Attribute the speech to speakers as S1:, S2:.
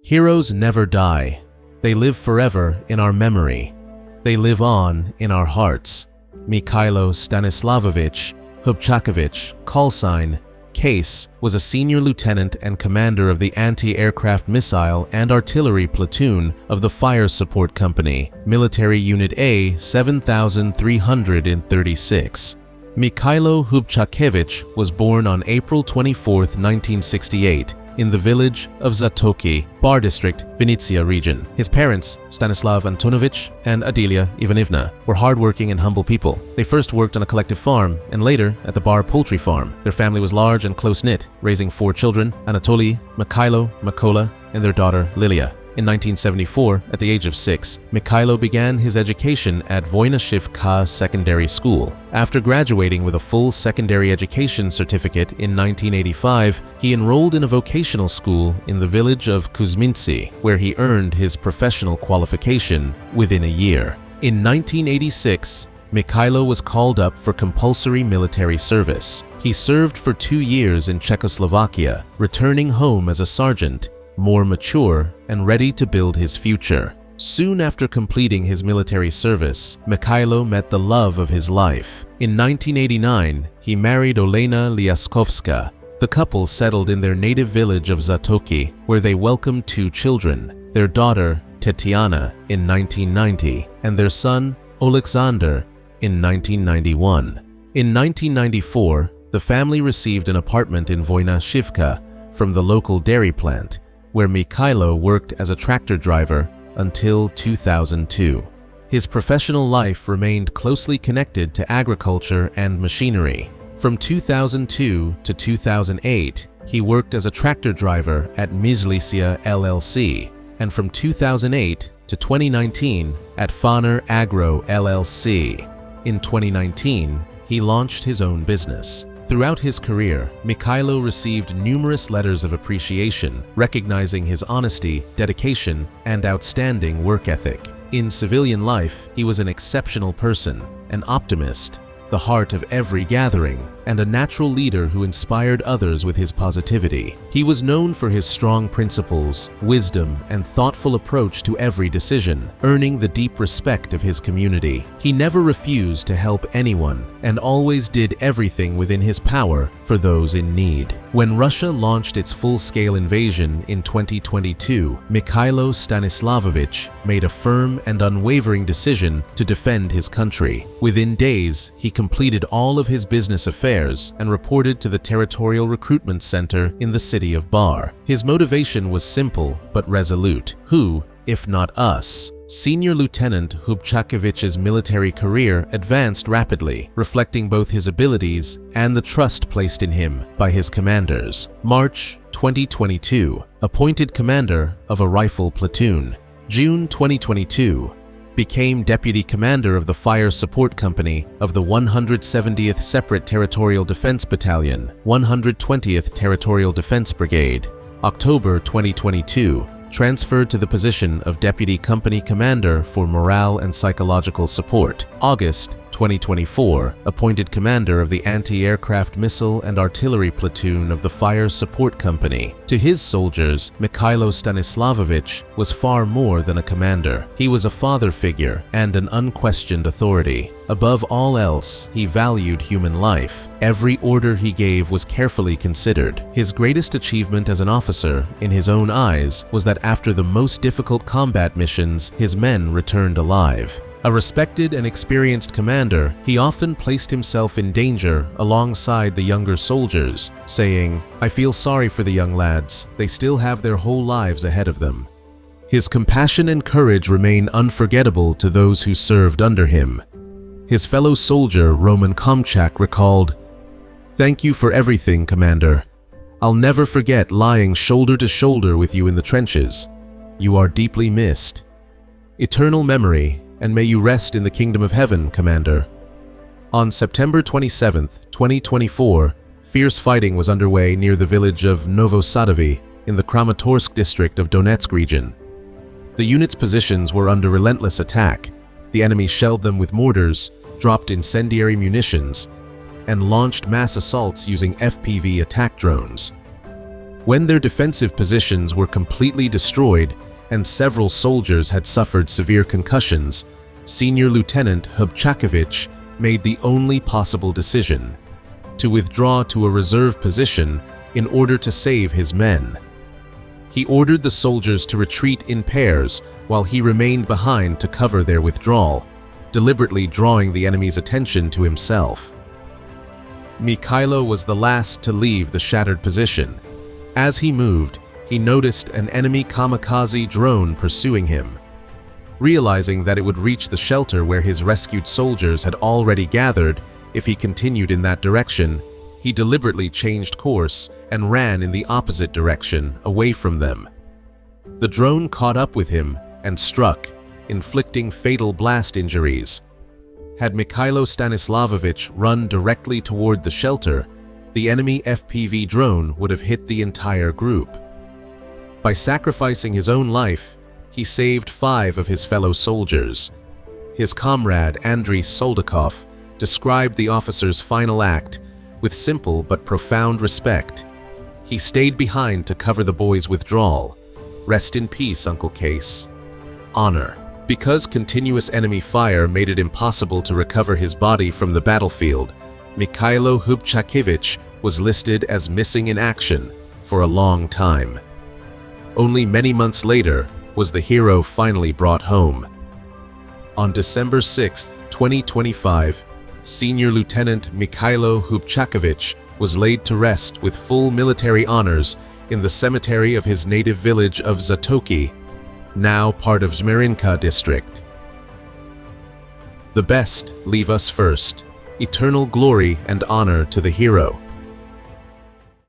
S1: Heroes never die. They live forever in our memory. They live on in our hearts. Mykhailo Stanislavovych Hubchakevych, call sign Case, was a senior lieutenant and commander of the anti-aircraft missile and artillery platoon of the Fire Support Company, Military Unit A 7336. Mykhailo Hubchakevych was born on April 24, 1968, in the village of Zatoki, Bar District, Vinnytsia region. His parents, Stanislav Antonovich and Adelia Ivanivna, were hardworking and humble people. They first worked on a collective farm and later at the Bar poultry farm. Their family was large and close-knit, raising 4 children, Anatoly, Mykhailo, Mykola, and their daughter Lilia. In 1974, at the age of 6, Mykhailo began his education at Voynashivka Secondary School. After graduating with a full secondary education certificate in 1985, he enrolled in a vocational school in the village of Kuzmintsy, where he earned his professional qualification within a year. In 1986, Mykhailo was called up for compulsory military service. He served for 2 years in Czechoslovakia, returning home as a sergeant, more mature and ready to build his future. Soon after completing his military service, Mykhailo met the love of his life. In 1989, he married Olena Liaskovska. The couple settled in their native village of Zatoki, where they welcomed 2 children, their daughter Tetiana in 1990 and their son Alexander in 1991. In 1994, the family received an apartment in Voynashivka from the local dairy plant, where Mykhailo worked as a tractor driver until 2002. His professional life remained closely connected to agriculture and machinery. From 2002 to 2008, he worked as a tractor driver at Mykhailo LLC, and from 2008 to 2019 at Faner Agro LLC. In 2019, he launched his own business. Throughout his career, Mykhailo received numerous letters of appreciation, recognizing his honesty, dedication, and outstanding work ethic. In civilian life, he was an exceptional person, an optimist, the heart of every gathering, and a natural leader who inspired others with his positivity. He was known for his strong principles, wisdom, and thoughtful approach to every decision, earning the deep respect of his community. He never refused to help anyone and always did everything within his power for those in need. When Russia launched its full-scale invasion in 2022, Mykhailo Stanislavovych made a firm and unwavering decision to defend his country. Within days, he completed all of his business affairs and reported to the Territorial Recruitment Center in the city of Bar. His motivation was simple but resolute. Who, if not us? Senior Lieutenant Hubchakevych's military career advanced rapidly, reflecting both his abilities and the trust placed in him by his commanders. March 2022, appointed commander of a rifle platoon. June 2022, became Deputy Commander of the Fire Support Company of the 170th Separate Territorial Defense Battalion, 120th Territorial Defense Brigade. October 2022, transferred to the position of Deputy Company Commander for Morale and Psychological Support. August 2024, appointed commander of the anti-aircraft missile and artillery platoon of the Fire Support Company. To his soldiers, Mykhailo Stanislavovych was far more than a commander. He was a father figure and an unquestioned authority. Above all else, he valued human life. Every order he gave was carefully considered. His greatest achievement as an officer, in his own eyes, was that after the most difficult combat missions, his men returned alive. A respected and experienced commander, he often placed himself in danger alongside the younger soldiers, saying, "I feel sorry for the young lads. They still have their whole lives ahead of them." His compassion and courage remain unforgettable to those who served under him. His fellow soldier, Roman Komchak, recalled, "Thank you for everything, Commander. I'll never forget lying shoulder to shoulder with you in the trenches. You are deeply missed. Eternal memory, and may you rest in the kingdom of heaven, Commander." On September 27, 2024, fierce fighting was underway near the village of Novosadovy in the Kramatorsk district of Donetsk region. The unit's positions were under relentless attack. The enemy shelled them with mortars, dropped incendiary munitions, and launched mass assaults using FPV attack drones. When their defensive positions were completely destroyed and several soldiers had suffered severe concussions, Senior Lieutenant Hubchakevych made the only possible decision: to withdraw to a reserve position in order to save his men. He ordered the soldiers to retreat in pairs while he remained behind to cover their withdrawal, deliberately drawing the enemy's attention to himself. Mykhailo was the last to leave the shattered position. As he moved, he noticed an enemy kamikaze drone pursuing him. Realizing that it would reach the shelter where his rescued soldiers had already gathered if he continued in that direction, he deliberately changed course and ran in the opposite direction, away from them. The drone caught up with him and struck, inflicting fatal blast injuries. Had Mykhailo Stanislavovych run directly toward the shelter, the enemy FPV drone would have hit the entire group. By sacrificing his own life, he saved 5 of his fellow soldiers. His comrade Andriy Soldakov described the officer's final act with simple but profound respect. He stayed behind to cover the boy's withdrawal. Rest in peace, Uncle Case. Honor. Because continuous enemy fire made it impossible to recover his body from the battlefield, Mykhailo Hubchakevych was listed as missing in action for a long time. Only many months later was the hero finally brought home. On December 6, 2025, Senior Lieutenant Mykhailo Hubchakevych was laid to rest with full military honors in the cemetery of his native village of Zatoki, now part of Zhmyrinka district. The best leave us first. Eternal glory and honor to the hero.